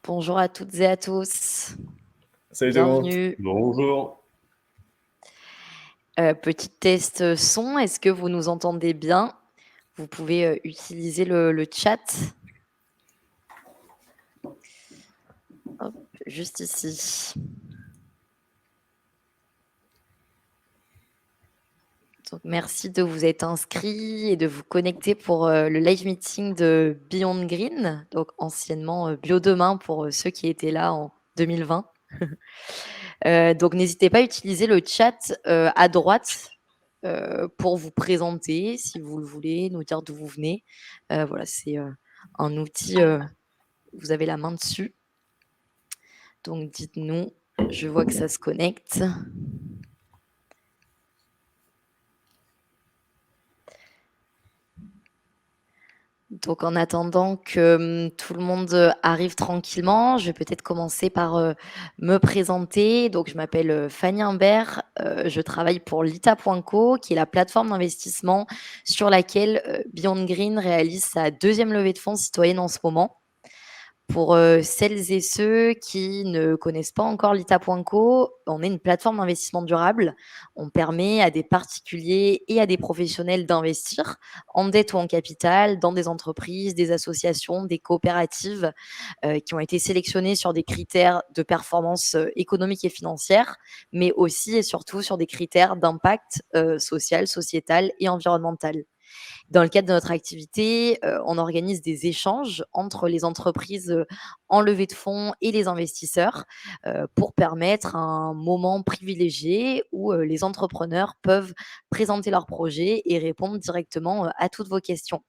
Bonjour à toutes et à tous. Salut tout le monde. Bienvenue. Bonjour. Petit test son. Est-ce que vous nous entendez bien? Vous pouvez utiliser le chat. Hop, juste ici. Donc, merci de vous être inscrits et de vous connecter pour le live meeting de Beyond Green, donc anciennement Bio Demain pour ceux qui étaient là en 2020. Donc, n'hésitez pas à utiliser le chat à droite pour vous présenter, si vous le voulez, nous dire d'où vous venez. Voilà, c'est un outil, vous avez la main dessus. Donc, dites-nous, je vois que ça se connecte. Donc, en attendant que tout le monde arrive tranquillement, je vais peut-être commencer par me présenter. Donc, je m'appelle Fanny Imbert. Je travaille pour Lita.co, qui est la plateforme d'investissement sur laquelle Beyond Green réalise sa deuxième levée de fonds citoyenne en ce moment. Pour celles et ceux qui ne connaissent pas encore Lita.co, on est une plateforme d'investissement durable. On permet à des particuliers et à des professionnels d'investir en dette ou en capital dans des entreprises, des associations, des coopératives qui ont été sélectionnées sur des critères de performance économique et financière, mais aussi et surtout sur des critères d'impact social, sociétal et environnemental. Dans le cadre de notre activité, on organise des échanges entre les entreprises en levée de fonds et les investisseurs pour permettre un moment privilégié où les entrepreneurs peuvent présenter leurs projets et répondre directement à toutes vos questions.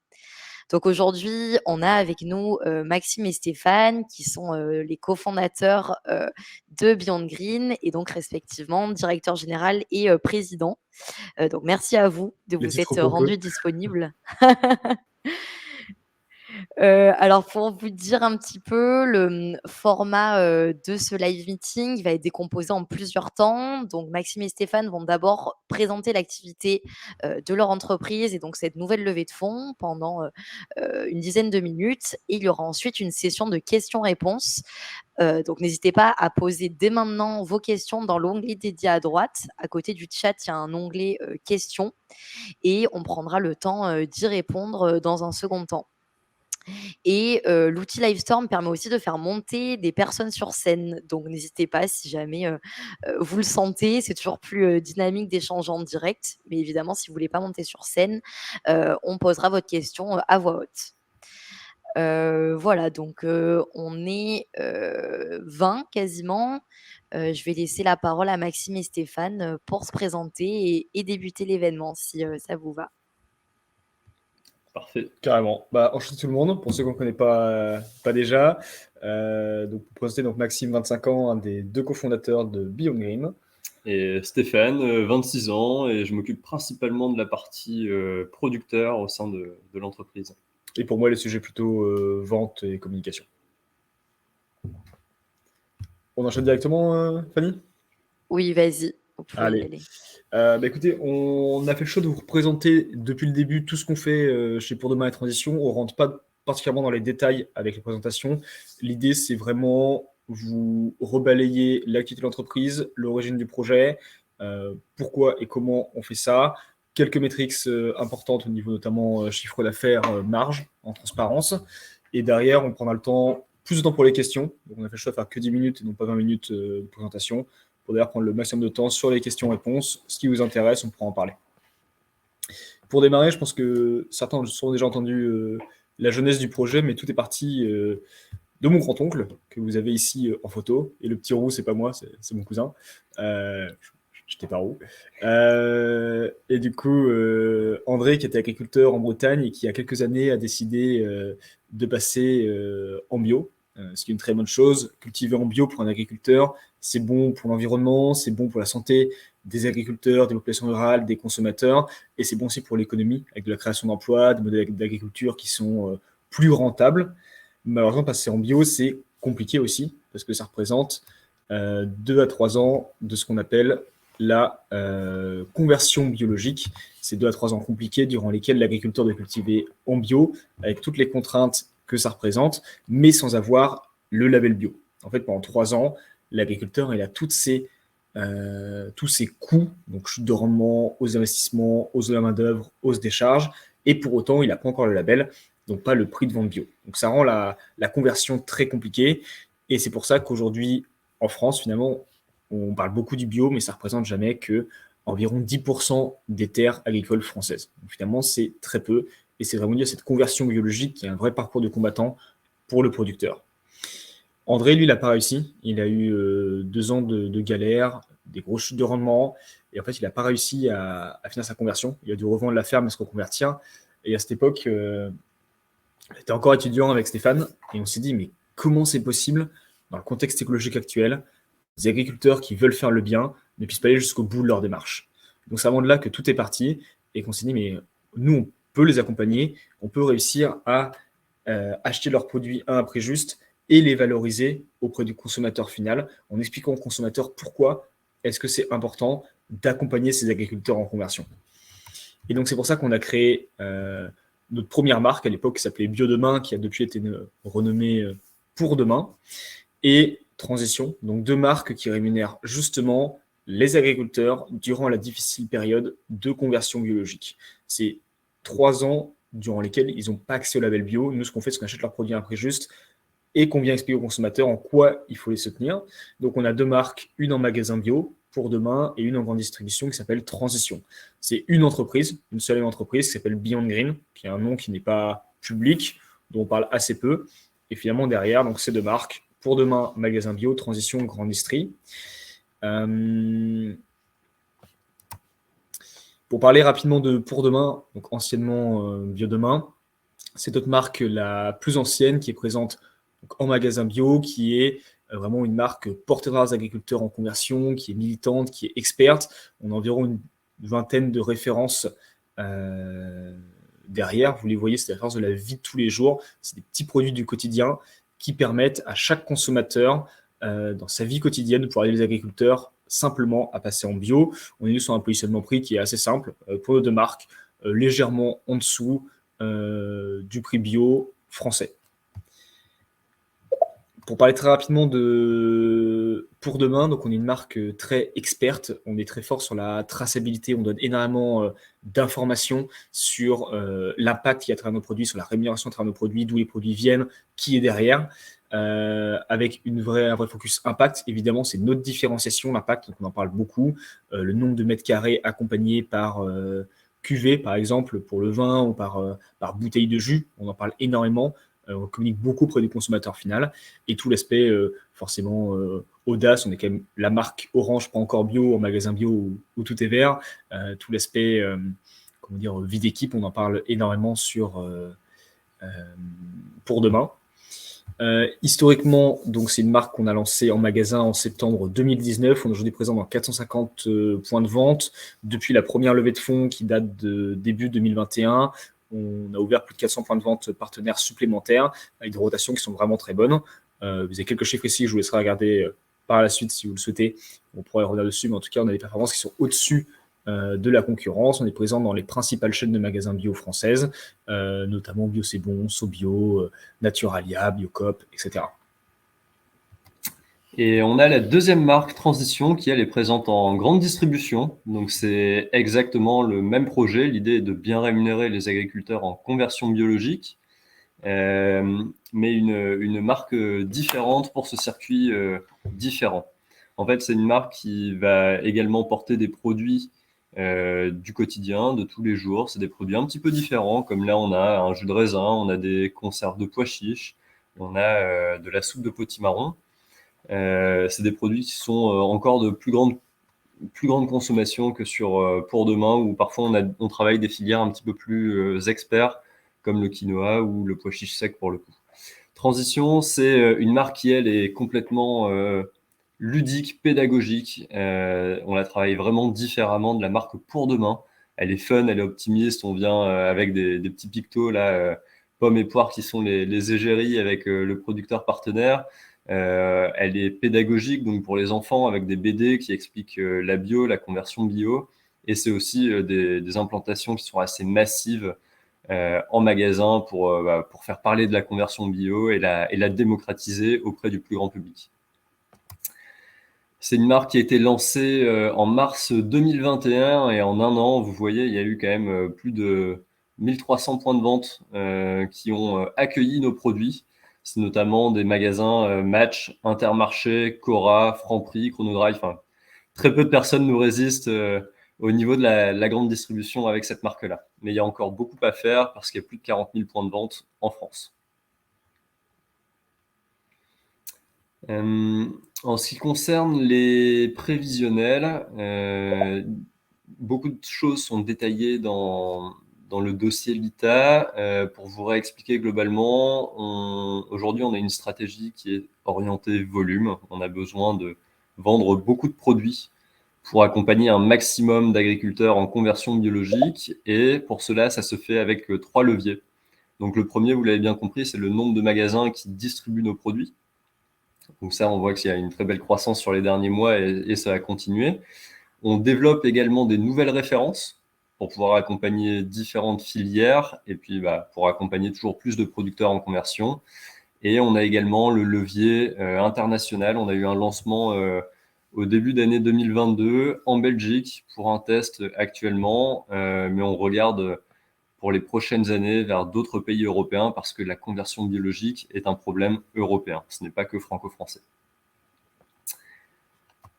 Donc aujourd'hui, on a avec nous Maxime et Stéphane qui sont les cofondateurs de Beyond Green et donc respectivement directeur général et président. Donc merci à vous de Le vous titre être pompeux. rendus disponibles. Alors pour vous dire un petit peu le format de ce live meeting, il va être décomposé en plusieurs temps. Donc Maxime et Stéphane vont d'abord présenter l'activité de leur entreprise et donc cette nouvelle levée de fonds pendant une dizaine de minutes. Et il y aura ensuite une session de questions-réponses. Donc n'hésitez pas à poser dès maintenant vos questions dans l'onglet dédié à droite. À côté du chat, il y a un onglet questions et on prendra le temps d'y répondre dans un second temps. Et l'outil Livestorm permet aussi de faire monter des personnes sur scène. Donc n'hésitez pas si jamais vous le sentez. C'est toujours plus dynamique d'échanger en direct. Mais évidemment, si vous voulez pas monter sur scène, on posera votre question à voix haute. Voilà, donc on est 20 quasiment. Je vais laisser la parole à Maxime et Stéphane pour se présenter et débuter l'événement, si ça vous va. Parfait. Carrément. Enchanté tout le monde, pour ceux qu'on ne connaît pas déjà. Donc, pour présenter Maxime, 25 ans, un des deux cofondateurs de Beyond Green. Et Stéphane, 26 ans, et je m'occupe principalement de la partie producteur au sein de l'entreprise. Et pour moi, les sujets plutôt vente et communication. On enchaîne directement, Fanny ? Oui, vas-y, vous pouvez y Allez. aller. Écoutez, on a fait le choix de vous représenter depuis le début tout ce qu'on fait chez Pour Demain et Transition. On ne rentre pas particulièrement dans les détails avec les présentations. L'idée, c'est vraiment vous rebalayer l'activité de l'entreprise, l'origine du projet, pourquoi et comment on fait ça, quelques métriques importantes au niveau notamment chiffre d'affaires, marge, en transparence. Et derrière, on prendra le temps, plus de temps pour les questions. Donc on a fait le choix de faire que 10 minutes et non pas 20 minutes de présentation, pour d'ailleurs prendre le maximum de temps sur les questions-réponses. Ce qui vous intéresse, on pourra en parler. Pour démarrer, je pense que certains ont déjà entendu la jeunesse du projet, mais tout est parti de mon grand-oncle, que vous avez ici en photo. Et le petit roux, c'est pas moi, c'est mon cousin. J'étais pas roux. Et du coup, André, qui était agriculteur en Bretagne et qui, il y a quelques années, a décidé de passer en bio. Ce qui est une très bonne chose. Cultiver en bio pour un agriculteur, c'est bon pour l'environnement, c'est bon pour la santé des agriculteurs, des populations rurales, des consommateurs, et c'est bon aussi pour l'économie, avec de la création d'emplois, des modèles d'agriculture qui sont plus rentables. Malheureusement, passer en bio, c'est compliqué aussi, parce que ça représente 2 à 3 ans de ce qu'on appelle la conversion biologique. C'est 2 à 3 ans compliqués durant lesquels l'agriculteur doit cultiver en bio, avec toutes les contraintes que ça représente, mais sans avoir le label bio. En fait, pendant 3 ans, l'agriculteur, il a tous ses coûts, donc chute de rendement, hausse d'investissement, hausse de la main-d'œuvre, hausse des charges, et pour autant, il n'a pas encore le label, donc pas le prix de vente bio. Donc ça rend la conversion très compliquée, et c'est pour ça qu'aujourd'hui, en France, finalement, on parle beaucoup du bio, mais ça représente jamais que environ 10% des terres agricoles françaises. Donc finalement, c'est très peu, et c'est vraiment lié à cette conversion biologique qui est un vrai parcours de combattant pour le producteur. André, lui, il n'a pas réussi. Il a eu 2 ans de galère, des grosses chutes de rendement. Et en fait, il n'a pas réussi à finir sa conversion. Il a dû revendre la ferme et se reconvertir. Et à cette époque, j'étais encore étudiant avec Stéphane. Et on s'est dit, mais comment c'est possible, dans le contexte écologique actuel, des agriculteurs qui veulent faire le bien ne puissent pas aller jusqu'au bout de leur démarche. Donc c'est vraiment de là que tout est parti. Et qu'on s'est dit, mais nous, on peut les accompagner. On peut réussir à acheter leurs produits à un prix juste et les valoriser auprès du consommateur final en expliquant au consommateur pourquoi est-ce que c'est important d'accompagner ces agriculteurs en conversion. Et donc c'est pour ça qu'on a créé notre première marque à l'époque qui s'appelait Bio Demain, qui a depuis été renommée Pour Demain, et Transition, donc 2 marques qui rémunèrent justement les agriculteurs durant la difficile période de conversion biologique. C'est 3 ans durant lesquels ils n'ont pas accès au label bio. Nous, ce qu'on fait, c'est qu'on achète leurs produits à un prix juste et qu'on vient expliquer aux consommateurs en quoi il faut les soutenir. Donc, on a 2 marques, une en magasin bio pour demain et une en grande distribution qui s'appelle Transition. C'est une entreprise, une seule entreprise qui s'appelle Beyond Green, qui est un nom qui n'est pas public, dont on parle assez peu. Et finalement, derrière, donc ces 2 marques, pour demain, magasin bio, Transition, grande distri. Pour parler rapidement de Pour Demain, donc anciennement Bio Demain, c'est notre marque la plus ancienne qui est présente donc, en magasin bio, qui est vraiment une marque portée par les agriculteurs en conversion, qui est militante, qui est experte. On a environ une vingtaine de références derrière. Vous les voyez, c'est la référence de la vie de tous les jours. C'est des petits produits du quotidien qui permettent à chaque consommateur, dans sa vie quotidienne, de pouvoir aider les agriculteurs simplement à passer en bio. On est sur un positionnement prix qui est assez simple pour nos 2 marques, légèrement en dessous du prix bio français. Pour parler très rapidement de Pour Demain, donc on est une marque très experte, on est très fort sur la traçabilité, on donne énormément d'informations sur l'impact qu'il y a à travers nos produits, sur la rémunération à travers nos produits, d'où les produits viennent, qui est derrière, avec un vrai focus impact. Évidemment, c'est notre différenciation, l'impact, donc on en parle beaucoup, le nombre de mètres carrés accompagnés par cuvée, par exemple, pour le vin ou par bouteille de jus, on en parle énormément. On communique beaucoup auprès du consommateur final et tout l'aspect forcément audace. On est quand même la marque Orange, pas encore bio, en magasin bio où tout est vert. Tout l'aspect vie d'équipe, on en parle énormément sur Pour Demain. Historiquement, donc c'est une marque qu'on a lancée en magasin en septembre 2019. On est aujourd'hui présent dans 450 points de vente. Depuis la première levée de fonds qui date de début 2021, on a ouvert plus de 400 points de vente partenaires supplémentaires avec des rotations qui sont vraiment très bonnes. Vous avez quelques chiffres ici, je vous laisserai regarder par la suite si vous le souhaitez. On pourrait revenir dessus, mais en tout cas, on a des performances qui sont au-dessus de la concurrence. On est présent dans les principales chaînes de magasins bio françaises, notamment Bio C'est Bon, Sobio, Naturalia, Biocoop, etc. Et on a la deuxième marque Transition qui, elle, est présente en grande distribution. Donc, c'est exactement le même projet. L'idée est de bien rémunérer les agriculteurs en conversion biologique, mais une marque différente pour ce circuit différent. En fait, c'est une marque qui va également porter des produits du quotidien, de tous les jours. C'est des produits un petit peu différents, comme là, on a un jus de raisin, on a des conserves de pois chiches, on a de la soupe de potimarron. C'est des produits qui sont encore de plus grande consommation que sur Pour Demain, où parfois on travaille des filières un petit peu plus experts, comme le quinoa ou le pois chiche sec pour le coup. Transition, c'est une marque qui, elle, est complètement ludique, pédagogique. On la travaille vraiment différemment de la marque Pour Demain. Elle est fun, elle est optimiste. On vient avec des petits pictos, là, pommes et poires qui sont les égéries avec le producteur partenaire. Elle est pédagogique, donc pour les enfants, avec des BD qui expliquent la bio, la conversion bio. Et c'est aussi des implantations qui sont assez massives en magasin pour faire parler de la conversion bio et la démocratiser auprès du plus grand public. C'est une marque qui a été lancée en mars 2021 et en un an, vous voyez, il y a eu quand même plus de 1300 points de vente qui ont accueilli nos produits. C'est notamment des magasins Match, Intermarché, Cora, Franprix, Chronodrive. Enfin, très peu de personnes nous résistent au niveau de la grande distribution avec cette marque-là. Mais il y a encore beaucoup à faire parce qu'il y a plus de 40 000 points de vente en France. En ce qui concerne les prévisionnels, beaucoup de choses sont détaillées dans le dossier Vita. Pour vous réexpliquer globalement, aujourd'hui, on a une stratégie qui est orientée volume. On a besoin de vendre beaucoup de produits pour accompagner un maximum d'agriculteurs en conversion biologique. Et pour cela, ça se fait avec 3 leviers. Donc le premier, vous l'avez bien compris, c'est le nombre de magasins qui distribuent nos produits. Donc ça, on voit qu'il y a une très belle croissance sur les derniers mois et ça va continuer. On développe également des nouvelles références pour pouvoir accompagner différentes filières et puis pour accompagner toujours plus de producteurs en conversion. Et on a également le levier international. On a eu un lancement au début d'année 2022 en Belgique pour un test actuellement, mais on regarde pour les prochaines années vers d'autres pays européens parce que la conversion biologique est un problème européen. Ce n'est pas que franco-français.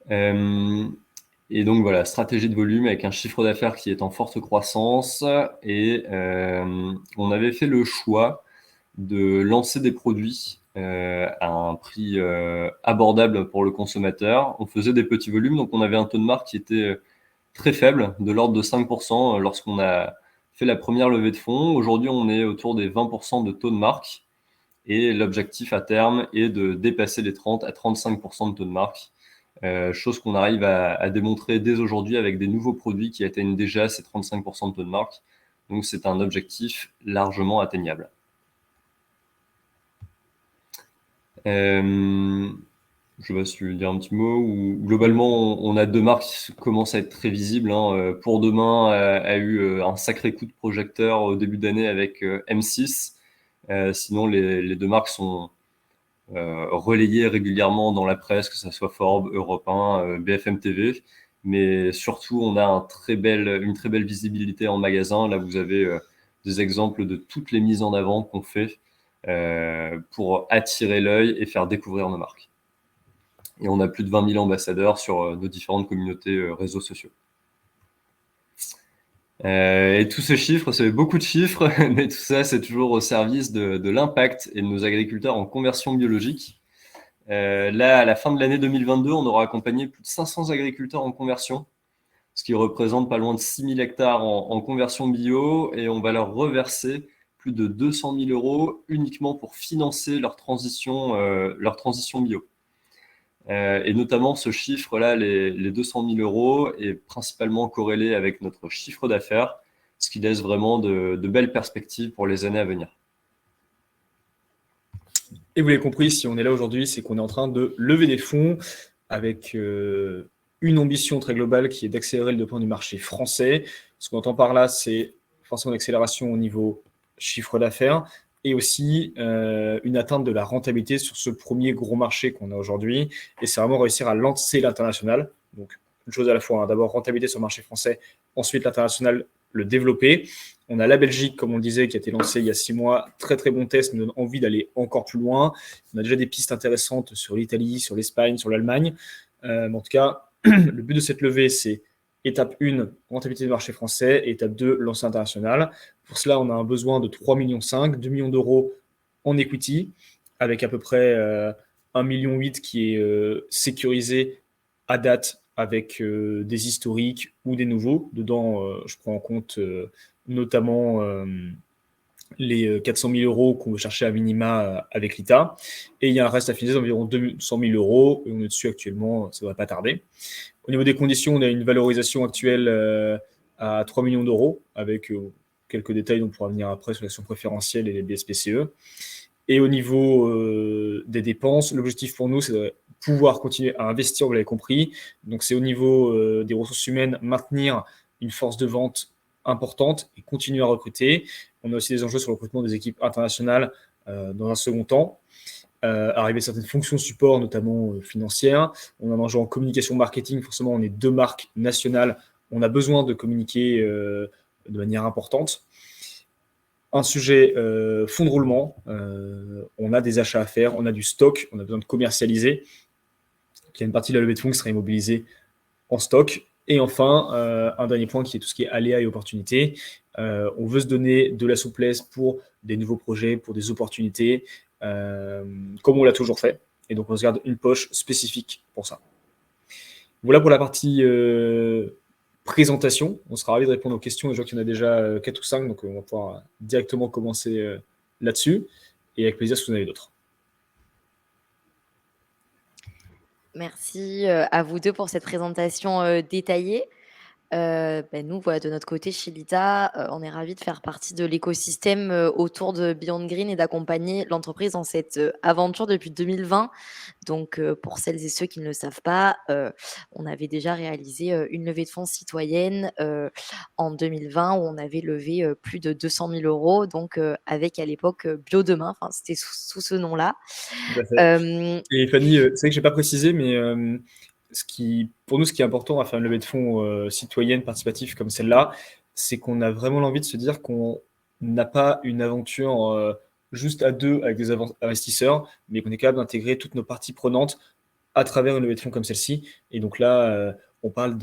Et donc voilà, stratégie de volume avec un chiffre d'affaires qui est en forte croissance. Et on avait fait le choix de lancer des produits à un prix abordable pour le consommateur. On faisait des petits volumes, donc on avait un taux de marque qui était très faible, de l'ordre de 5% lorsqu'on a fait la première levée de fonds. Aujourd'hui, on est autour des 20% de taux de marque et l'objectif à terme est de dépasser les 30 à 35% de taux de marque, chose qu'on arrive à démontrer dès aujourd'hui avec des nouveaux produits qui atteignent déjà ces 35% de taux de marque. Donc, c'est un objectif largement atteignable. Je vais si dire un petit mot. Globalement, on a 2 marques qui commencent à être très visibles. Pour Demain a eu un sacré coup de projecteur au début d'année avec M6. Sinon, les 2 marques sont relayées régulièrement dans la presse, que ce soit Forbes, Europe 1, BFM TV. Mais surtout, on a une très belle visibilité en magasin. Là, vous avez des exemples de toutes les mises en avant qu'on fait pour attirer l'œil et faire découvrir nos marques. Et on a plus de 20 000 ambassadeurs sur nos différentes communautés réseaux sociaux. Et tous ces chiffres, ça fait beaucoup de chiffres, mais tout ça, c'est toujours au service de l'impact et de nos agriculteurs en conversion biologique. Là, à la fin de l'année 2022, on aura accompagné plus de 500 agriculteurs en conversion, ce qui représente pas loin de 6 000 hectares en conversion bio, et on va leur reverser plus de 200 000 € uniquement pour financer leur transition bio. Et notamment, ce chiffre-là, les 200 000 € est principalement corrélé avec notre chiffre d'affaires, ce qui laisse vraiment de belles perspectives pour les années à venir. Et vous l'avez compris, si on est là aujourd'hui, c'est qu'on est en train de lever des fonds avec une ambition très globale qui est d'accélérer le développement du marché français. Ce qu'on entend par là, c'est forcément une accélération au niveau chiffre d'affaires et aussi une atteinte de la rentabilité sur ce premier gros marché qu'on a aujourd'hui. Et c'est vraiment réussir à lancer l'international. Donc, une chose à la fois, d'abord rentabilité sur le marché français, ensuite l'international, le développer. On a la Belgique, comme on le disait, qui a été lancée il y a 6 mois. Très, très bon test, nous donne envie d'aller encore plus loin. On a déjà des pistes intéressantes sur l'Italie, sur l'Espagne, sur l'Allemagne. En tout cas, le but de cette levée, c'est étape 1, rentabilité du marché français, et étape 2, lancer international. Pour cela, on a un besoin de 3,5 millions, 2 millions d'euros en equity, avec à peu près 1,8 million qui est sécurisé à date avec des historiques ou des nouveaux. Dedans, je prends en compte notamment les 400 000 € qu'on veut chercher à minima avec l'ITA. Et il y a un reste à financer d'environ 200 000 €, et on est dessus actuellement, ça ne devrait pas tarder. Au niveau des conditions, on a une valorisation actuelle à 3 millions d'euros, avec quelques détails dont on pourra venir après sur l'action préférentielle et les BSPCE. Et au niveau des dépenses, l'objectif pour nous, c'est de pouvoir continuer à investir, vous l'avez compris. Donc, c'est au niveau des ressources humaines, maintenir une force de vente importante et continuer à recruter. On a aussi des enjeux sur le recrutement des équipes internationales dans un second temps. Arriver certaines fonctions support, notamment financières. On a un enjeu en communication marketing. Forcément, on est 2 marques nationales. On a besoin de communiquer de manière importante. Un sujet fonds de roulement. On a des achats à faire, on a du stock, on a besoin de commercialiser. Il y a une partie de la levée de fonds qui sera immobilisée en stock. Et enfin, un dernier point qui est tout ce qui est aléas et opportunités. On veut se donner de la souplesse pour des nouveaux projets, pour des opportunités, comme on l'a toujours fait. Et donc, on se garde une poche spécifique pour ça. Voilà pour la partie présentation. On sera ravis de répondre aux questions. Je vois qu'il y en a déjà 4 ou 5, donc on va pouvoir directement commencer là-dessus. Et avec plaisir si vous en avez d'autres. Merci à vous deux pour cette présentation détaillée. Nous, voilà, de notre côté, chez Lita, on est ravis de faire partie de l'écosystème autour de Beyond Green et d'accompagner l'entreprise dans cette aventure depuis 2020. Donc, pour celles et ceux qui ne le savent pas, on avait déjà réalisé une levée de fonds citoyenne en 2020 où on avait levé plus de 200 000 euros, donc avec à l'époque Biodemain, enfin, c'était sous ce nom-là. Tout à fait. Euh, Et Fanny, c'est vrai que je n'ai pas précisé, mais pour nous, ce qui est important à faire une levée de fonds citoyenne, participative comme celle-là, c'est qu'on a vraiment l'envie de se dire qu'on n'a pas une aventure juste à deux avec des investisseurs, mais qu'on est capable d'intégrer toutes nos parties prenantes à travers une levée de fonds comme celle-ci. Et donc là, on parle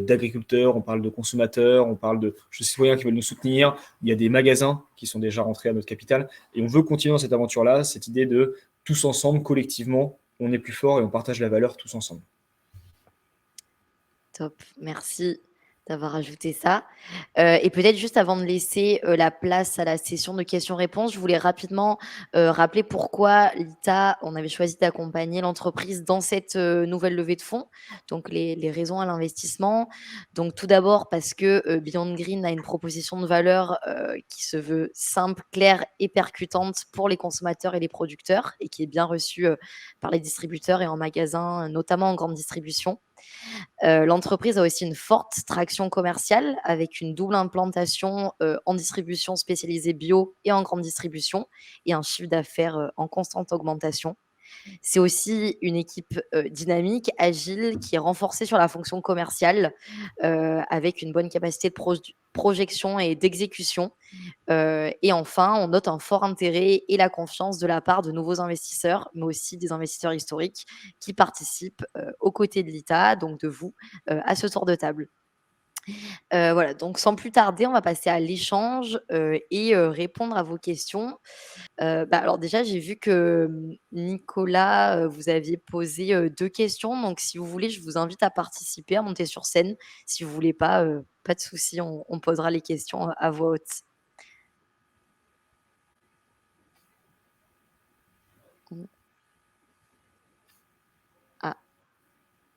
d'agriculteurs, on parle de consommateurs, on parle de citoyens qui veulent nous soutenir. Il y a des magasins qui sont déjà rentrés à notre capital. Et on veut continuer dans cette aventure-là, cette idée de tous ensemble, collectivement, on est plus fort et on partage la valeur tous ensemble. Top, merci d'avoir ajouté ça. Et peut-être juste avant de laisser la place à la session de questions-réponses, je voulais rapidement rappeler pourquoi Lita, on avait choisi d'accompagner l'entreprise dans cette nouvelle levée de fonds, donc les raisons à l'investissement. Donc tout d'abord parce que Beyond Green a une proposition de valeur qui se veut simple, claire et percutante pour les consommateurs et les producteurs et qui est bien reçue par les distributeurs et en magasin, notamment en grande distribution. L'entreprise a aussi une forte traction commerciale avec une double implantation en distribution spécialisée bio et en grande distribution et un chiffre d'affaires en constante augmentation. C'est aussi une équipe dynamique, agile, qui est renforcée sur la fonction commerciale avec une bonne capacité de projection et d'exécution. Et enfin, on note un fort intérêt et la confiance de la part de nouveaux investisseurs, mais aussi des investisseurs historiques qui participent aux côtés de l'ITA, donc de vous, à ce tour de table. Voilà, donc sans plus tarder, on va passer à l'échange et répondre à vos questions. Alors déjà, j'ai vu que Nicolas, vous aviez posé 2 questions. Donc si vous voulez, je vous invite à participer, à monter sur scène. Si vous voulez pas de souci, on posera les questions à voix haute. Ah,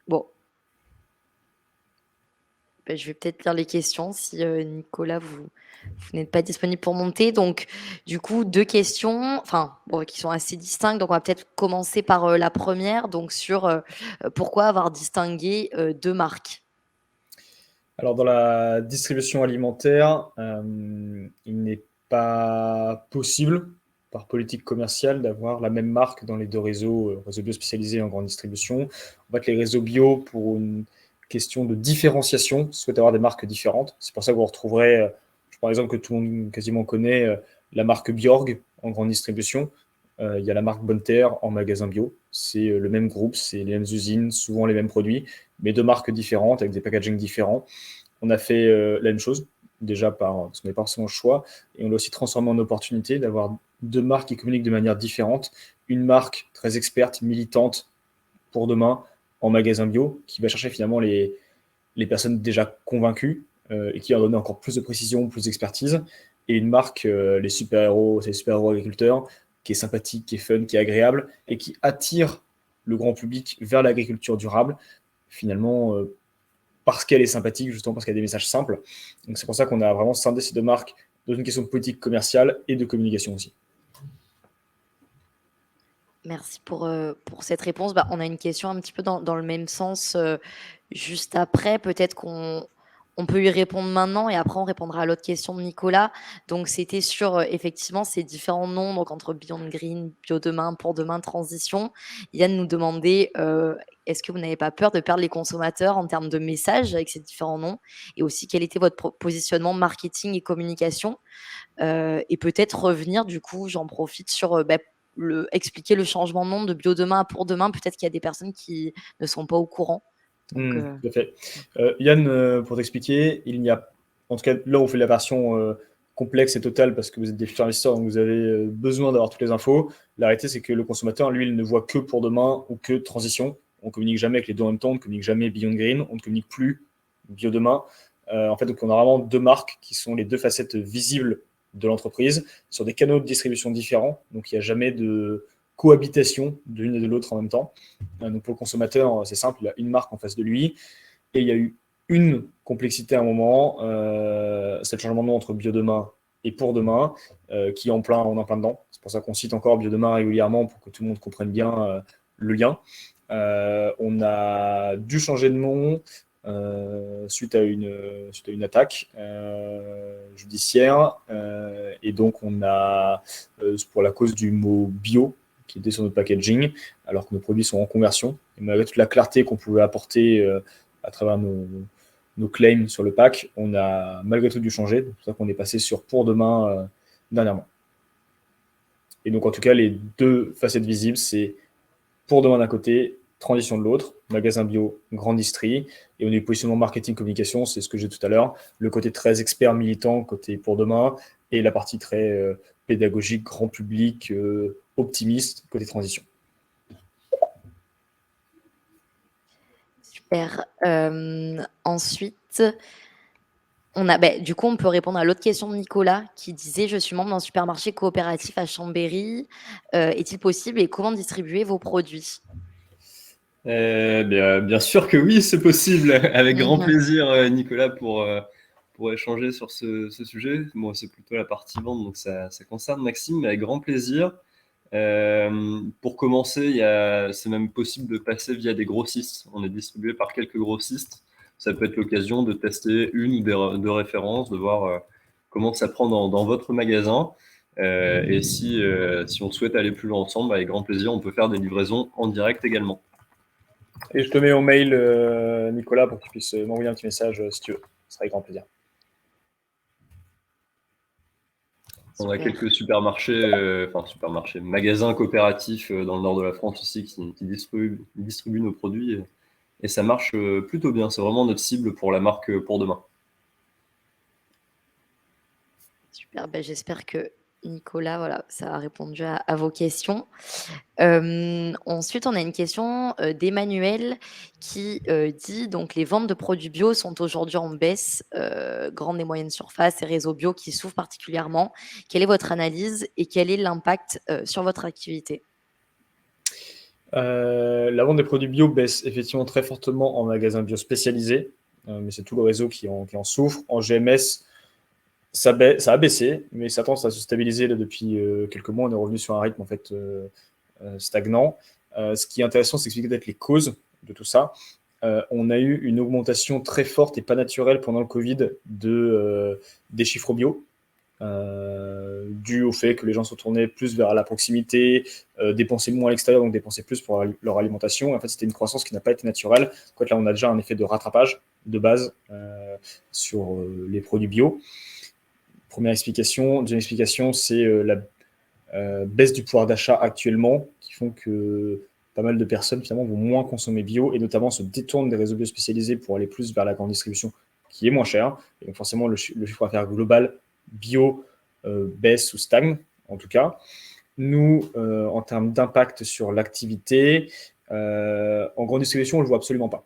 bon. Je vais peut-être lire les questions si Nicolas, vous n'êtes pas disponible pour monter. Donc, du coup, 2 questions, enfin, bon, qui sont assez distinctes. Donc, on va peut-être commencer par la première, donc sur pourquoi avoir distingué 2 marques. Alors, dans la distribution alimentaire, il n'est pas possible, par politique commerciale, d'avoir la même marque dans les 2 réseaux, réseaux bio spécialisés en grande distribution. En fait, les réseaux bio, pour une question de différenciation, souhaitent avoir des marques différentes. C'est pour ça que vous retrouverez, je prends l'exemple que tout le monde quasiment connaît, la marque Bjorg en grande distribution. Il y a la marque Bonne Terre en magasin bio. C'est le même groupe, c'est les mêmes usines, souvent les mêmes produits, mais 2 marques différentes avec des packagings différents. On a fait la même chose, déjà parce qu'on n'est pas forcément le choix, et on l'a aussi transformé en opportunité d'avoir 2 marques qui communiquent de manière différente. Une marque très experte, militante pour demain en magasin bio, qui va chercher finalement les personnes déjà convaincues et qui va donner encore plus de précision, plus d'expertise. Et une marque, les super-héros, c'est les super-héros agriculteurs, qui est sympathique, qui est fun, qui est agréable et qui attire le grand public vers l'agriculture durable, finalement, parce qu'elle est sympathique, justement parce qu'elle a des messages simples. Donc c'est pour ça qu'on a vraiment scindé ces 2 marques dans une question de politique commerciale et de communication aussi. Merci pour cette réponse. On a une question un petit peu dans le même sens juste après. Peut-être qu'on On peut y répondre maintenant et après on répondra à l'autre question de Nicolas. Donc c'était sur effectivement ces différents noms, donc entre Beyond Green, Bio Demain, Pour Demain, Transition. Yann nous demandait est-ce que vous n'avez pas peur de perdre les consommateurs en termes de messages avec ces différents noms, et aussi quel était votre positionnement marketing et communication, et peut-être revenir du coup, j'en profite sur expliquer le changement de nom de Bio Demain à Pour Demain. Peut-être qu'il y a des personnes qui ne sont pas au courant. Donc, Tout à fait. Yann, pour t'expliquer, il n'y a, en tout cas là on fait la version complexe et totale parce que vous êtes des futurs investisseurs, donc vous avez besoin d'avoir toutes les infos. La réalité, c'est que le consommateur, lui, il ne voit que Pour Demain ou que Transition. On ne communique jamais avec les deux en même temps, on ne communique jamais Beyond Green, on ne communique plus Bio Demain. En fait, donc on a vraiment deux marques qui sont les deux facettes visibles de l'entreprise sur des canaux de distribution différents. Donc il n'y a jamais de cohabitation de l'une et de l'autre en même temps. Donc pour le consommateur, c'est simple, il a une marque en face de lui. Et il y a eu une complexité à un moment, c'est le changement de nom entre Bio Demain et Pour Demain, qui est on est en plein dedans. C'est pour ça qu'on cite encore Bio Demain régulièrement pour que tout le monde comprenne bien le lien. On a dû changer de nom suite à une attaque judiciaire. Et donc, on a, pour la cause du mot bio, qui était sur notre packaging, alors que nos produits sont en conversion. Et malgré toute la clarté qu'on pouvait apporter à travers nos claims sur le pack, on a malgré tout dû changer. C'est pour ça qu'on est passé sur Pour Demain dernièrement. Et donc, en tout cas, les deux facettes visibles, c'est Pour Demain d'un côté, Transition de l'autre, magasin bio, grande distrie. Et au niveau positionnement marketing communication, c'est ce que j'ai tout à l'heure, le côté très expert militant, côté Pour Demain, et la partie très pédagogique, grand public, optimiste, côté transition. Super. Ensuite, du coup, on peut répondre à l'autre question de Nicolas qui disait « Je suis membre d'un supermarché coopératif à Chambéry. Est-il possible et comment distribuer vos produits ?» Bien sûr que oui, c'est possible. Avec grand plaisir, Nicolas, pour échanger sur ce sujet. Moi, c'est plutôt la partie vente, donc ça concerne Maxime, mais avec grand plaisir. Pour commencer, c'est même possible de passer via des grossistes. On est distribué par quelques grossistes. Ça peut être l'occasion de tester une ou deux références, de voir comment ça prend dans votre magasin. Et si on souhaite aller plus loin ensemble, avec grand plaisir, on peut faire des livraisons en direct également. Et je te mets au mail, Nicolas, pour que tu puisses m'envoyer un petit message si tu veux. Ce sera avec grand plaisir. On a quelques supermarchés, magasins coopératifs dans le nord de la France aussi qui distribuent nos produits et ça marche plutôt bien. C'est vraiment notre cible pour la marque Pour Demain. Super, j'espère que Nicolas, voilà, ça a répondu à vos questions. Ensuite, on a une question d'Emmanuel qui dit donc les ventes de produits bio sont aujourd'hui en baisse, grandes et moyennes surfaces et réseaux bio qui souffrent particulièrement. Quelle est votre analyse et quel est l'impact sur votre activité ? La vente des produits bio baisse effectivement très fortement en magasins bio spécialisés, mais c'est tout le réseau qui en souffre. En GMS, ça a baissé, mais ça tend à se stabiliser là, depuis quelques mois. On est revenu sur un rythme en fait stagnant. Ce qui est intéressant, c'est d'expliquer peut-être les causes de tout ça. On a eu une augmentation très forte et pas naturelle pendant le Covid des chiffres bio, dû au fait que les gens se tournaient plus vers la proximité, dépensaient moins à l'extérieur, donc dépensaient plus pour leur alimentation. En fait, c'était une croissance qui n'a pas été naturelle. En fait, là, on a déjà un effet de rattrapage de base sur les produits bio. Première explication. Deuxième explication, c'est la baisse du pouvoir d'achat actuellement, qui font que pas mal de personnes finalement vont moins consommer bio et notamment se détournent des réseaux bio spécialisés pour aller plus vers la grande distribution qui est moins chère. Et donc forcément, le chiffre d'affaires global bio baisse ou stagne en tout cas. Nous, en termes d'impact sur l'activité, en grande distribution, on ne le voit absolument pas.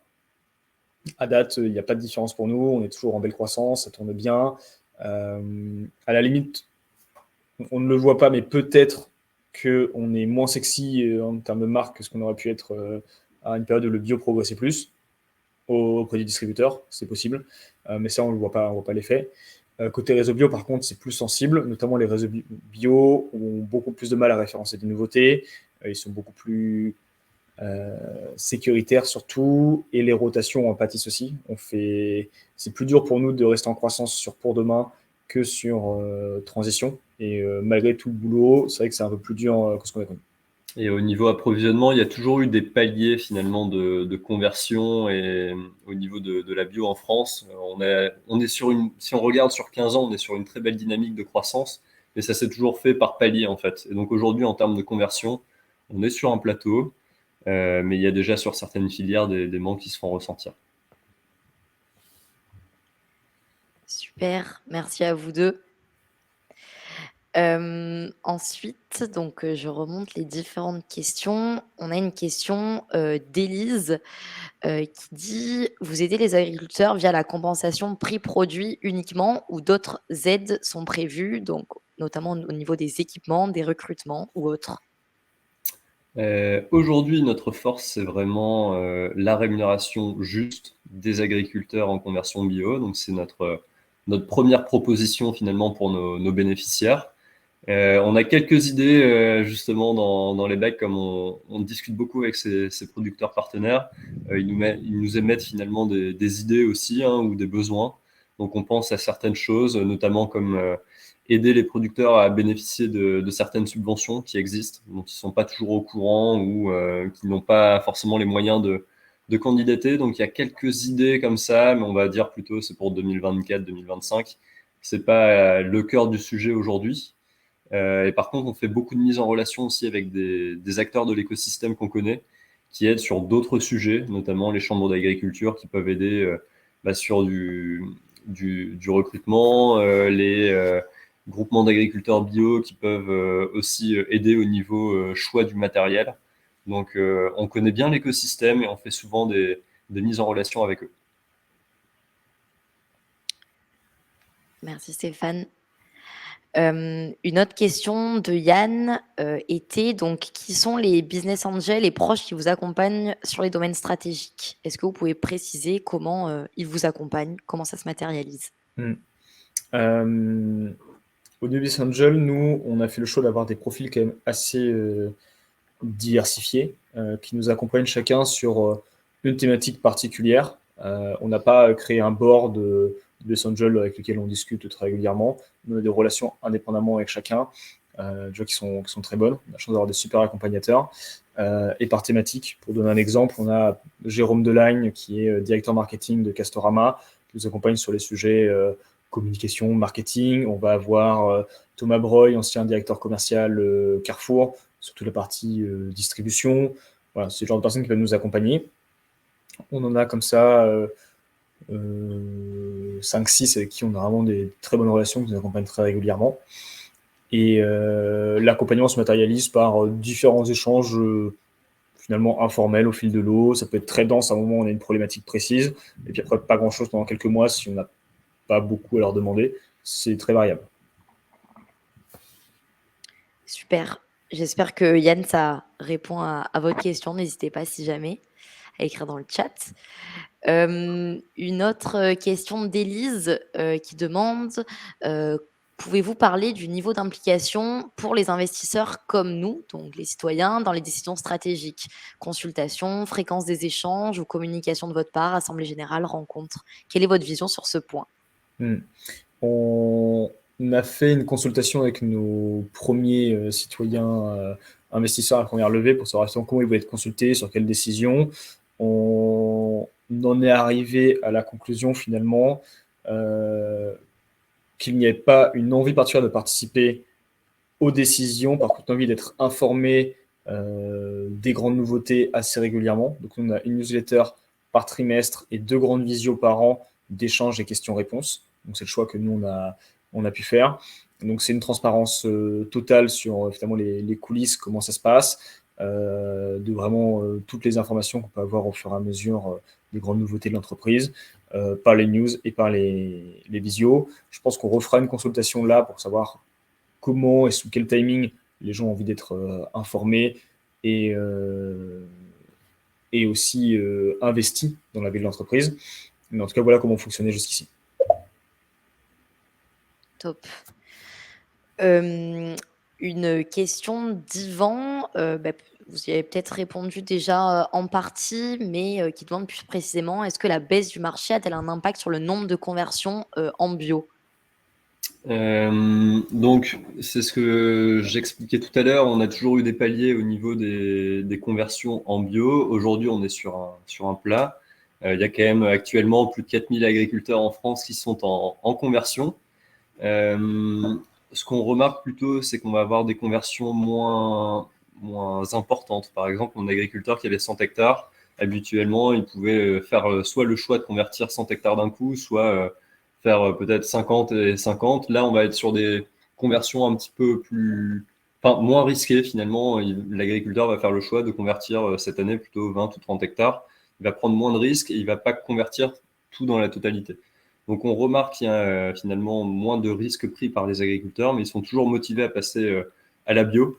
À date, il n'y a pas de différence pour nous, on est toujours en belle croissance, ça tourne bien. À la limite, on ne le voit pas, mais peut-être qu'on est moins sexy en termes de marque que ce qu'on aurait pu être à une période où le bio progressait plus auprès du distributeur, c'est possible. Mais ça, on ne voit pas l'effet. Côté réseau bio, par contre, c'est plus sensible, notamment les réseaux bio ont beaucoup plus de mal à référencer des nouveautés. Ils sont beaucoup plus sécuritaire surtout, et les rotations en pâtissent aussi. C'est plus dur pour nous de rester en croissance sur Pour Demain que sur Transition. Et malgré tout le boulot, c'est vrai que c'est un peu plus dur que ce qu'on a connu. Et au niveau approvisionnement, il y a toujours eu des paliers finalement de conversion. Et au niveau de la bio en France, on est sur si on regarde sur 15 ans, on est sur une très belle dynamique de croissance, mais ça s'est toujours fait par palier en fait. Et donc aujourd'hui, en termes de conversion, on est sur un plateau, mais il y a déjà sur certaines filières des manques qui se font ressentir. Super, merci à vous deux. Ensuite, donc, je remonte les différentes questions. On a une question, d'Élise, qui dit: «Vous aidez les agriculteurs via la compensation prix produit uniquement ou d'autres aides sont prévues?» donc notamment au niveau des équipements, des recrutements ou autres. Aujourd'hui, notre force, c'est vraiment la rémunération juste des agriculteurs en conversion bio. Donc, c'est notre première proposition finalement pour nos bénéficiaires. On a quelques idées justement dans les bacs, comme on discute beaucoup avec ces producteurs partenaires. Ils nous émettent finalement des idées aussi, hein, ou des besoins. Donc on pense à certaines choses, notamment comme aider les producteurs à bénéficier de certaines subventions qui existent, dont ils ne sont pas toujours au courant ou qui n'ont pas forcément les moyens de candidater. Donc il y a quelques idées comme ça, mais on va dire plutôt c'est pour 2024-2025. C'est pas le cœur du sujet aujourd'hui. Et par contre, on fait beaucoup de mise en relation aussi avec des acteurs de l'écosystème qu'on connaît, qui aident sur d'autres sujets, notamment les chambres d'agriculture qui peuvent aider sur du recrutement, les groupements d'agriculteurs bio qui peuvent aussi aider au niveau choix du matériel. Donc, on connaît bien l'écosystème et on fait souvent des mises en relation avec eux. Merci Stéphane. Une autre question de Yann, était donc: qui sont les business angels et proches qui vous accompagnent sur les domaines stratégiques? Est-ce que vous pouvez préciser comment, ils vous accompagnent? Comment ça se matérialise? Au Business Angel, nous, on a fait le choix d'avoir des profils quand même assez diversifiés, qui nous accompagnent chacun sur une thématique particulière. On n'a pas créé un board de Business Angel avec lequel on discute très régulièrement. On a des relations indépendamment avec chacun, déjà qui sont très bonnes. On a la chance d'avoir des super accompagnateurs. Et par thématique, pour donner un exemple, on a Jérôme Delagne, qui est directeur marketing de Castorama, qui nous accompagne sur les sujets communication, marketing. On va avoir Thomas Breuil, ancien directeur commercial Carrefour, sur toute la partie distribution. Voilà, c'est le genre de personnes qui peuvent nous accompagner. On en a comme ça 5-6 avec qui on a vraiment des très bonnes relations, qui nous accompagnent très régulièrement. Et l'accompagnement se matérialise par différents échanges finalement informels au fil de l'eau. Ça peut être très dense à un moment où on a une problématique précise, et puis après pas grand-chose pendant quelques mois si on n'a pas beaucoup à leur demander. C'est très variable. Super. J'espère que Yann, ça répond à votre question. N'hésitez pas, si jamais, à écrire dans le chat. Une autre question d'Élise, qui demande: «Pouvez-vous parler du niveau d'implication pour les investisseurs comme nous, donc les citoyens, dans les décisions stratégiques? Consultation, fréquence des échanges ou communication de votre part, assemblée générale, rencontres? Quelle est votre vision sur ce point?» On a fait une consultation avec nos premiers citoyens investisseurs à la première levée pour savoir comment ils vont être consultés, sur quelles décisions. On en est arrivé à la conclusion finalement qu'il n'y avait pas une envie particulière de participer aux décisions, par contre une envie d'être informé des grandes nouveautés assez régulièrement. Donc on a une newsletter par trimestre et 2 grandes visios par an d'échanges et questions-réponses. Donc c'est le choix que nous on a pu faire. Donc c'est une transparence totale sur finalement les coulisses, comment ça se passe, de vraiment toutes les informations qu'on peut avoir au fur et à mesure des grandes nouveautés de l'entreprise, par les news et par les visios. Je pense qu'on refera une consultation là pour savoir comment et sous quel timing les gens ont envie d'être informés et aussi investis dans la vie de l'entreprise. Mais en tout cas, voilà comment on fonctionnait jusqu'ici. Top. Une question d'Yvan, vous y avez peut-être répondu déjà en partie, mais qui demande plus précisément, est-ce que la baisse du marché a-t-elle un impact sur le nombre de conversions en bio? Donc, c'est ce que j'expliquais tout à l'heure. On a toujours eu des paliers au niveau des conversions en bio. Aujourd'hui, on est sur un plat. Il y a quand même actuellement plus de 4000 agriculteurs en France qui sont en conversion. Ce qu'on remarque plutôt, c'est qu'on va avoir des conversions moins importantes. Par exemple, mon agriculteur qui avait 100 hectares, habituellement, il pouvait faire soit le choix de convertir 100 hectares d'un coup, soit faire peut-être 50 et 50. Là, on va être sur des conversions un petit peu plus, enfin, moins risquées finalement. L'agriculteur va faire le choix de convertir cette année plutôt 20 ou 30 hectares. Il va prendre moins de risques et il va pas convertir tout dans la totalité. Donc on remarque qu'il y a finalement moins de risques pris par les agriculteurs, mais ils sont toujours motivés à passer à la bio.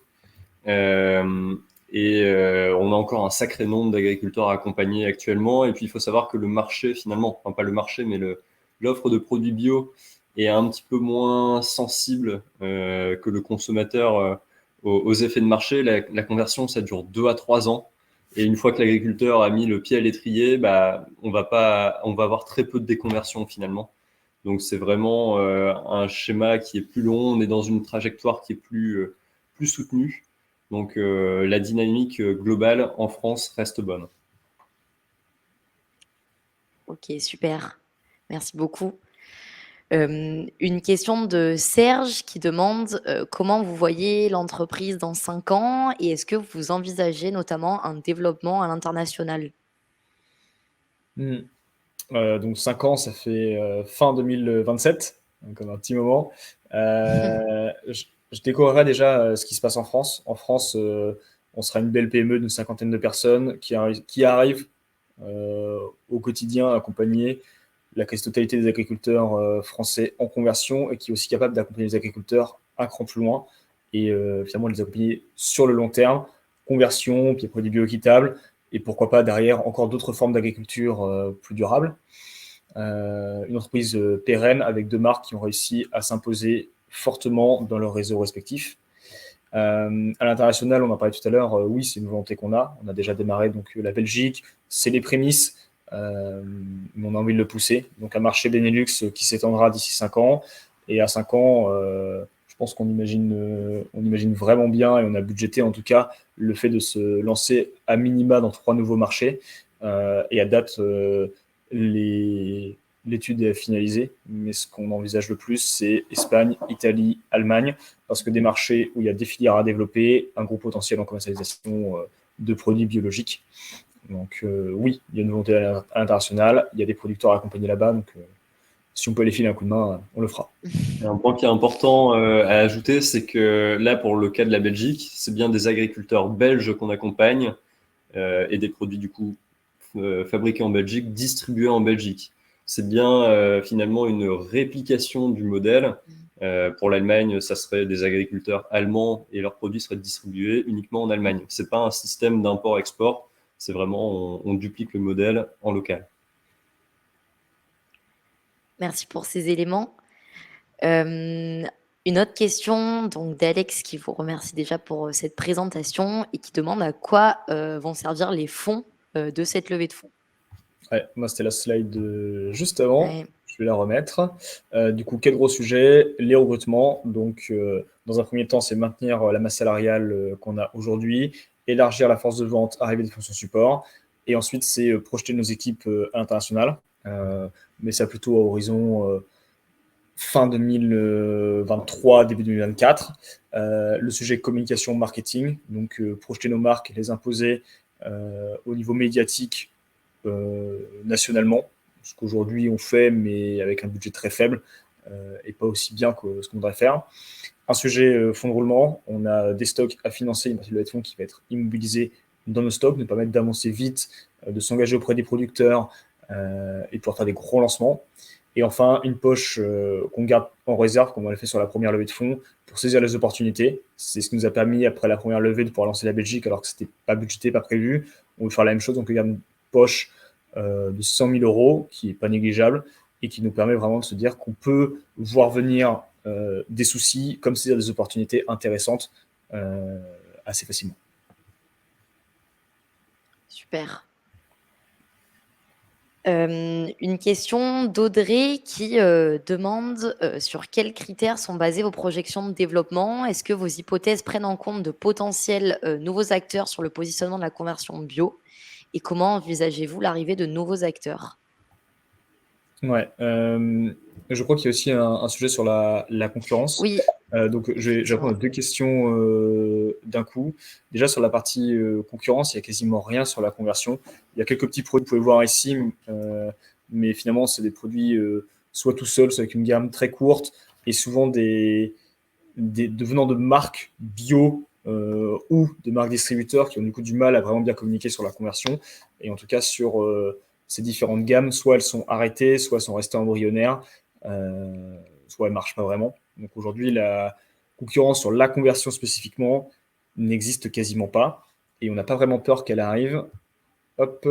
On a encore un sacré nombre d'agriculteurs à accompagner actuellement. Et puis il faut savoir que le marché finalement, enfin pas le marché, mais l'offre de produits bio est un petit peu moins sensible que le consommateur aux effets de marché. La conversion, ça dure 2 à 3 ans. Et une fois que l'agriculteur a mis le pied à l'étrier, bah, on va avoir très peu de déconversion finalement. Donc c'est vraiment un schéma qui est plus long, on est dans une trajectoire qui est plus soutenue. Donc la dynamique globale en France reste bonne. Ok, super. Merci beaucoup. Une question de Serge qui demande comment vous voyez l'entreprise dans 5 ans et est-ce que vous envisagez notamment un développement à l'international? Donc 5 ans, ça fait fin 2027, donc un petit moment. Je découvrirai déjà ce qui se passe en France. En France, on sera une belle PME d'une cinquantaine de personnes qui arrivent au quotidien à accompagner la quasi-totalité des agriculteurs français en conversion et qui est aussi capable d'accompagner les agriculteurs un cran plus loin et finalement les accompagner sur le long terme, conversion, puis produits bio-équitables et pourquoi pas derrière encore d'autres formes d'agriculture plus durables. Une entreprise pérenne avec 2 marques qui ont réussi à s'imposer fortement dans leur réseau respectif. À l'international, on en parlait tout à l'heure, oui, c'est une volonté qu'on a. On a déjà démarré donc la Belgique, c'est les prémices, mais on a envie de le pousser. Donc un marché Benelux qui s'étendra d'ici 5 ans. Et à 5 ans, je pense on imagine vraiment bien et on a budgété en tout cas le fait de se lancer à minima dans 3 nouveaux marchés. Et à date, l'étude est finalisée, mais ce qu'on envisage le plus, c'est Espagne, Italie, Allemagne, parce que des marchés où il y a des filières à développer, un gros potentiel en commercialisation de produits biologiques. Donc oui, il y a une volonté à l'international, il y a des producteurs à accompagner là-bas, donc si on peut les filer un coup de main, on le fera. Et un point qui est important à ajouter, c'est que là, pour le cas de la Belgique, c'est bien des agriculteurs belges qu'on accompagne et des produits du coup fabriqués en Belgique, distribués en Belgique. C'est bien finalement une réplication du modèle. Pour l'Allemagne, ça serait des agriculteurs allemands et leurs produits seraient distribués uniquement en Allemagne. C'est pas un système d'import-export, c'est vraiment on duplique le modèle en local. Merci pour ces éléments. Une autre question donc d'Alex qui vous remercie déjà pour cette présentation et qui demande à quoi vont servir les fonds de cette levée de fonds. Ouais, moi, c'était la slide juste avant. Ouais. Je vais la remettre. Du coup, quel gros sujet? Les recrutements. Donc, dans un premier temps, c'est maintenir la masse salariale qu'on a aujourd'hui, élargir la force de vente, arriver des fonctions support. Et ensuite, c'est projeter nos équipes à l'international. Mais ça plutôt à horizon fin 2023, début 2024. Le sujet communication, marketing. Donc, projeter nos marques, les imposer au niveau médiatique nationalement, ce qu'aujourd'hui on fait, mais avec un budget très faible et pas aussi bien que ce qu'on devrait faire. Un sujet fonds de roulement, on a des stocks à financer, une partie de la levée de fonds qui va être immobilisée dans nos stocks, nous permettre d'avancer vite, de s'engager auprès des producteurs et de pouvoir faire des gros lancements. Et enfin, une poche qu'on garde en réserve, comme on l'a fait sur la première levée de fonds, pour saisir les opportunités. C'est ce qui nous a permis, après la première levée, de pouvoir lancer la Belgique, alors que ce n'était pas budgété, pas prévu. On veut faire la même chose, donc on garde une poche de 100 000 euros, qui n'est pas négligeable, et qui nous permet vraiment de se dire qu'on peut voir venir des soucis, comme saisir des opportunités intéressantes assez facilement. Super. Une question d'Audrey qui, demande, sur quels critères sont basées vos projections de développement? Est-ce que vos hypothèses prennent en compte de potentiels, nouveaux acteurs sur le positionnement de la conversion bio? Et comment envisagez-vous l'arrivée de nouveaux acteurs? Ouais, je crois qu'il y a aussi un sujet sur la concurrence. Oui, Donc, je vais répondre effectivement. à deux questions d'un coup. Déjà, sur la partie concurrence, il n'y a quasiment rien sur la conversion. Il y a quelques petits produits que vous pouvez voir ici, mais finalement, c'est des produits soit tout seuls, soit avec une gamme très courte, et souvent devenant de marques bio ou de marques distributeurs qui ont du coup du mal à vraiment bien communiquer sur la conversion. Et en tout cas, sur ces différentes gammes, soit elles sont arrêtées, soit elles sont restées embryonnaires, soit elles ne marchent pas vraiment. Donc aujourd'hui, la concurrence sur la conversion spécifiquement n'existe quasiment pas. Et on n'a pas vraiment peur qu'elle arrive. Hop,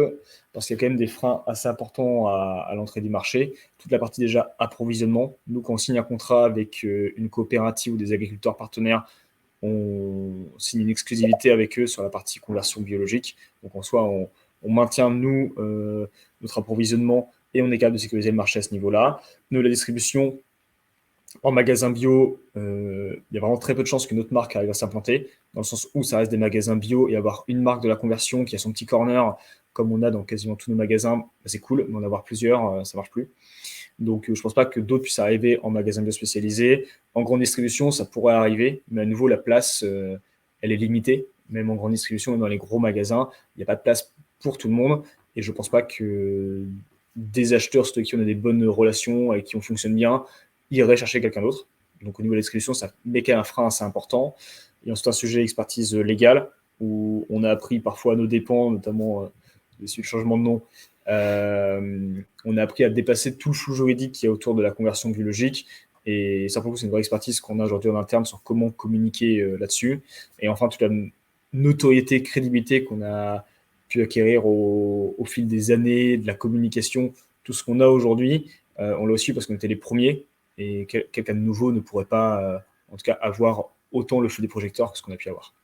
parce qu'il y a quand même des freins assez importants à l'entrée du marché. Toute la partie déjà approvisionnement. Nous, quand on signe un contrat avec une coopérative ou des agriculteurs partenaires, on signe une exclusivité avec eux sur la partie conversion biologique. Donc en soi, on maintient, nous, notre approvisionnement et on est capable de sécuriser le marché à ce niveau-là. Nous, la distribution, en magasin bio, il y a vraiment très peu de chances que notre marque arrive à s'implanter, dans le sens où ça reste des magasins bio et avoir une marque de la conversion qui a son petit corner, comme on a dans quasiment tous nos magasins, bah, c'est cool, mais en avoir plusieurs, ça marche plus. Donc, je ne pense pas que d'autres puissent arriver en magasin bio spécialisé. En grande distribution, ça pourrait arriver, mais à nouveau, la place, elle est limitée. Même en grande distribution et dans les gros magasins, il n'y a pas de place pour tout le monde. Et je ne pense pas que des acheteurs, ceux avec qui on a des bonnes relations et qui on fonctionne bien, iraient chercher quelqu'un d'autre. Donc, au niveau de la distribution, ça met quand même un frein assez important. Et ensuite, un sujet d'expertise légale, où on a appris parfois à nos dépens, notamment le changement de nom, on a appris à dépasser tout le flou juridique qui est autour de la conversion biologique. Et ça, pour le coup, c'est une vraie expertise qu'on a aujourd'hui en interne sur comment communiquer là-dessus. Et enfin, toute la notoriété, crédibilité qu'on a pu acquérir au fil des années, de la communication, tout ce qu'on a aujourd'hui, on l'a aussi parce qu'on était les premiers. Et quelqu'un de nouveau ne pourrait pas, en tout cas, avoir autant le feu des projecteurs que ce qu'on a pu avoir.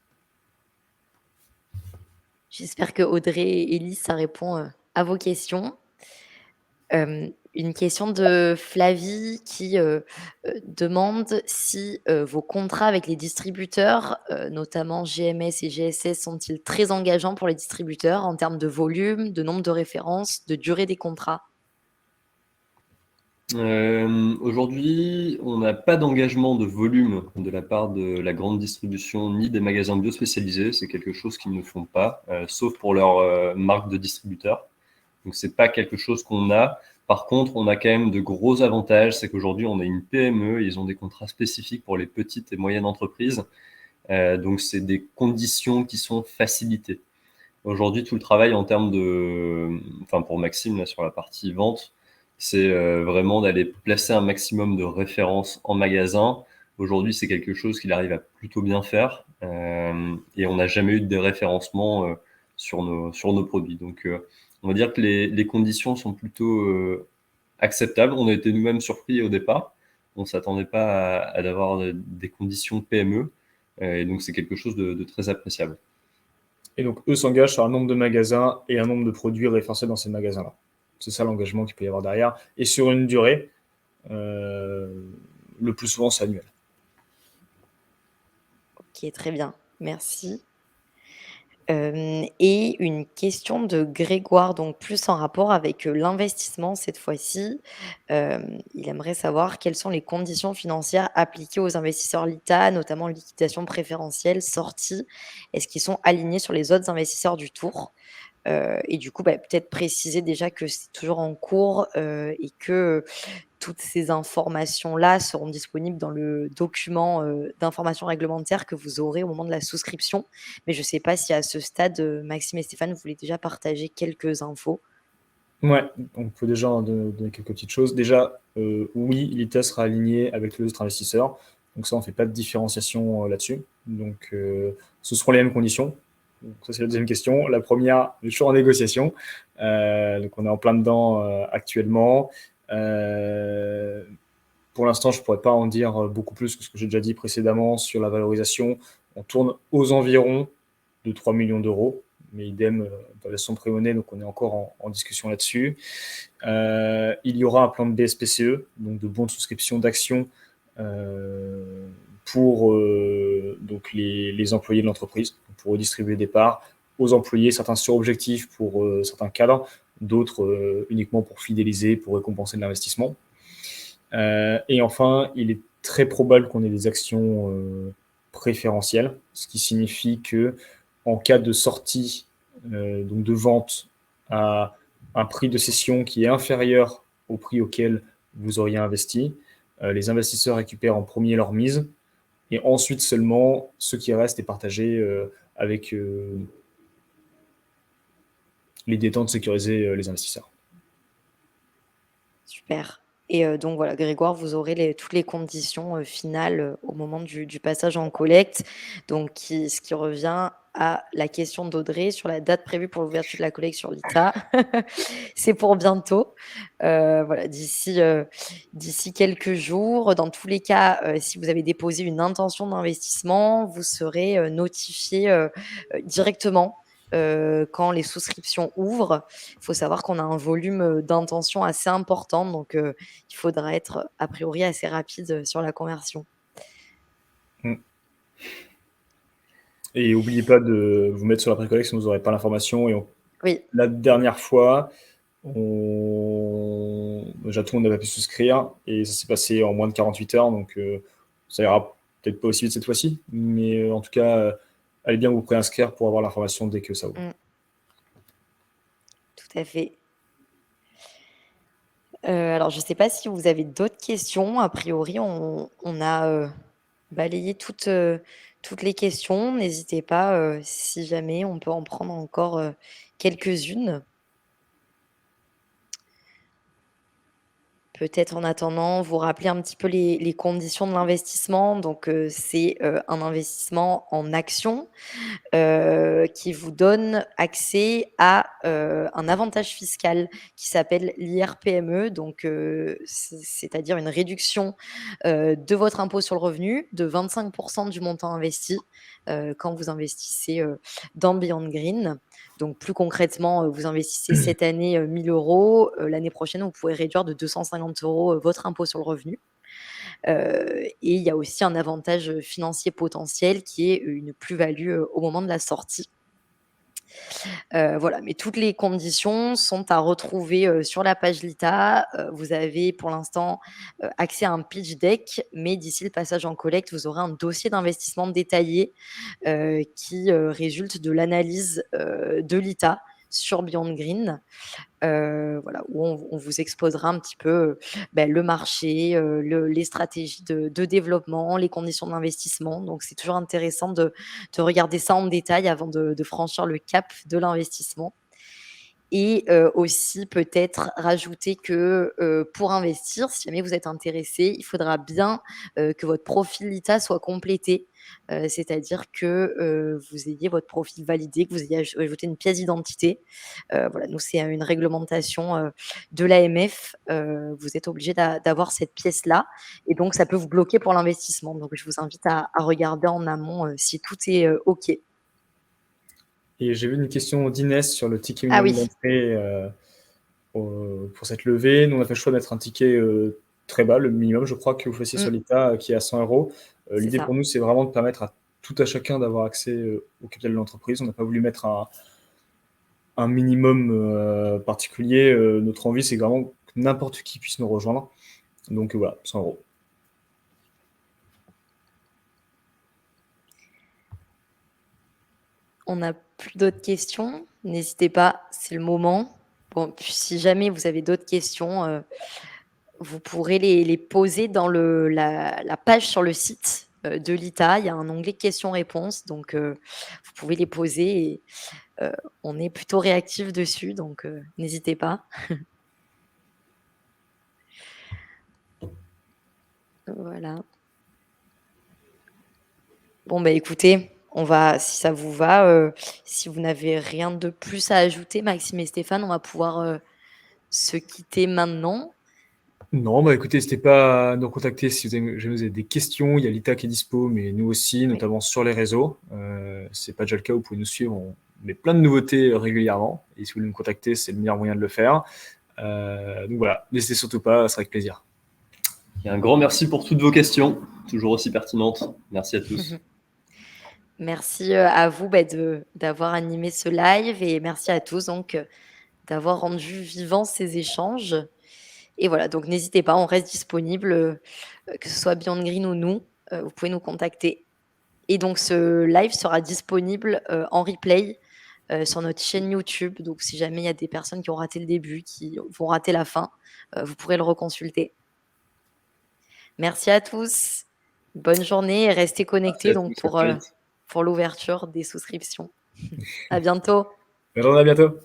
J'espère que Audrey et Elise, ça répond, à vos questions. Une question de Flavie qui, demande si, vos contrats avec les distributeurs, notamment GMS et GSS, sont-ils très engageants pour les distributeurs en termes de volume, de nombre de références, de durée des contrats? Aujourd'hui, on n'a pas d'engagement de volume de la part de la grande distribution ni des magasins bio spécialisés. C'est quelque chose qu'ils ne font pas, sauf pour leur marque de distributeur. Donc, c'est pas quelque chose qu'on a. Par contre, on a quand même de gros avantages. C'est qu'aujourd'hui, on a une PME. Ils ont des contrats spécifiques pour les petites et moyennes entreprises. Donc, c'est des conditions qui sont facilitées. Aujourd'hui, tout le travail en termes enfin pour Maxime, là, sur la partie vente, c'est vraiment d'aller placer un maximum de références en magasin. Aujourd'hui, c'est quelque chose qu'il arrive à plutôt bien faire et on n'a jamais eu de déréférencement sur nos produits. Donc, on va dire que les conditions sont plutôt acceptables. On a été nous-mêmes surpris au départ. On ne s'attendait pas à d'avoir des conditions PME et donc c'est quelque chose de très appréciable. Et donc, eux s'engagent sur un nombre de magasins et un nombre de produits référencés dans ces magasins-là. C'est ça l'engagement qu'il peut y avoir derrière. Et sur une durée, le plus souvent, c'est annuel. OK, très bien, merci. Et une question de Grégoire, donc plus en rapport avec, l'investissement cette fois-ci. Il aimerait savoir quelles sont les conditions financières appliquées aux investisseurs LITA, notamment liquidation préférentielle, sortie. Est-ce qu'ils sont alignés sur les autres investisseurs du tour? Et du coup, peut-être préciser déjà que c'est toujours en cours, et que toutes ces informations-là seront disponibles dans le document, d'information réglementaire que vous aurez au moment de la souscription. Mais je ne sais pas si à ce stade, Maxime et Stéphane, vous voulez déjà partager quelques infos? Ouais, on peut déjà en donner quelques petites choses. Déjà, oui, l'ITA sera aligné avec les autres investisseurs. Donc ça, on ne fait pas de différenciation là-dessus. Donc, ce seront les mêmes conditions. Donc, ça, c'est la deuxième question. La première, on est toujours en négociation. Donc, on est en plein dedans actuellement. Pour l'instant, je ne pourrais pas en dire beaucoup plus que ce que j'ai déjà dit précédemment sur la valorisation. On tourne aux environs de 3 millions d'euros. mais idem dans la version pré-monnaie, donc on est encore en discussion là-dessus. Il y aura un plan de BSPCE, donc de bons de souscription d'actions pour donc les employés de l'entreprise, pour redistribuer des parts aux employés, certains sur objectifs pour certains cadres, d'autres uniquement pour fidéliser, pour récompenser de l'investissement. Et enfin, il est très probable qu'on ait des actions préférentielles, ce qui signifie que en cas de sortie, donc de vente à un prix de cession qui est inférieur au prix auquel vous auriez investi, les investisseurs récupèrent en premier leur mise, et ensuite seulement ce qui reste est partagé avec l'idée étant de sécuriser les investisseurs. Super. Et donc voilà, Grégoire, vous aurez toutes les conditions finales au moment du passage en collecte. Donc, ce qui revient à la question d'Audrey sur la date prévue pour l'ouverture de la collecte sur l'ITA. C'est pour bientôt. Voilà, d'ici quelques jours. Dans tous les cas, si vous avez déposé une intention d'investissement, vous serez notifié directement quand les souscriptions ouvrent. Il faut savoir qu'on a un volume d'intentions assez important, donc il faudra être a priori assez rapide sur la conversion. Et n'oubliez pas de vous mettre sur la pré-collecte sinon vous n'aurez pas l'information. Et Oui. La dernière fois, déjà tout le monde n'avait pas pu souscrire et ça s'est passé en moins de 48 heures, donc ça ira peut-être pas aussi vite cette fois-ci, mais en tout cas, allez bien vous préinscrire pour avoir l'information dès que ça ouvre. Tout à fait. Alors, je ne sais pas si vous avez d'autres questions. A priori, on a balayé toutes les questions. N'hésitez pas, si jamais, on peut en prendre encore quelques-unes. Peut-être en attendant, vous rappeler un petit peu les conditions de l'investissement. Donc, c'est un investissement en actions qui vous donne accès à un avantage fiscal qui s'appelle l'IR-PME, donc c'est-à-dire une réduction de votre impôt sur le revenu de 25% du montant investi quand vous investissez dans Beyond Green. Donc plus concrètement, vous investissez cette année 1 000 €, l'année prochaine, vous pouvez réduire de 250 € votre impôt sur le revenu. Et il y a aussi un avantage financier potentiel qui est une plus-value au moment de la sortie. Voilà, mais toutes les conditions sont à retrouver sur la page LITA. Vous avez pour l'instant accès à un pitch deck, mais d'ici le passage en collecte, vous aurez un dossier d'investissement détaillé qui résulte de l'analyse de l'ITA sur Beyond Green. Voilà, où on vous exposera un petit peu le marché, les stratégies de développement, les conditions d'investissement. Donc, c'est toujours intéressant de regarder ça en détail avant de franchir le cap de l'investissement. Et aussi peut-être rajouter que pour investir, si jamais vous êtes intéressé, il faudra bien que votre profil LITA soit complété. C'est-à-dire que vous ayez votre profil validé, que vous ayez ajouté une pièce d'identité. Voilà, nous, c'est une réglementation de l'AMF. Vous êtes obligé d'avoir cette pièce-là. Et donc, ça peut vous bloquer pour l'investissement. Donc, je vous invite à regarder en amont si tout est OK. Et j'ai vu une question d'Inès sur le ticket minimum d'entrée pour cette levée. Nous, on a fait le choix de mettre un ticket très bas, le minimum, je crois, que vous faisiez sur l'ITA, qui est à 100 €. L'idée pour nous, c'est vraiment de permettre à tout à chacun d'avoir accès au capital de l'entreprise. On n'a pas voulu mettre un minimum particulier. Notre envie, c'est vraiment que n'importe qui puisse nous rejoindre. Donc voilà, 100 €. On n'a plus d'autres questions. N'hésitez pas, c'est le moment. Bon, puis si jamais vous avez d'autres questions, vous pourrez les poser dans la page sur le site de l'ITA. Il y a un onglet questions-réponses, donc vous pouvez les poser et on est plutôt réactif dessus, donc n'hésitez pas. Voilà. Bon, écoutez, on va, si ça vous va, si vous n'avez rien de plus à ajouter, Maxime et Stéphane, on va pouvoir se quitter maintenant. Non, écoutez, n'hésitez pas à nous contacter si vous avez des questions. Il y a l'ITA qui est dispo, mais nous aussi, notamment sur les réseaux. C'est pas déjà le cas, vous pouvez nous suivre. met plein de nouveautés régulièrement. Et si vous voulez me contacter, c'est le meilleur moyen de le faire. Donc voilà, n'hésitez surtout pas, ça sera avec plaisir. Et un grand merci pour toutes vos questions, toujours aussi pertinentes. Merci à tous. Merci à vous d'avoir animé ce live et merci à tous donc d'avoir rendu vivants ces échanges. Et voilà, donc n'hésitez pas, on reste disponible, que ce soit Beyond Green ou nous, vous pouvez nous contacter. Et donc ce live sera disponible en replay sur notre chaîne YouTube. Donc si jamais il y a des personnes qui ont raté le début, qui vont rater la fin, vous pourrez le reconsulter. Merci à tous. Bonne journée et restez connectés donc pour l'ouverture des souscriptions. À bientôt. Bonne journée, à bientôt.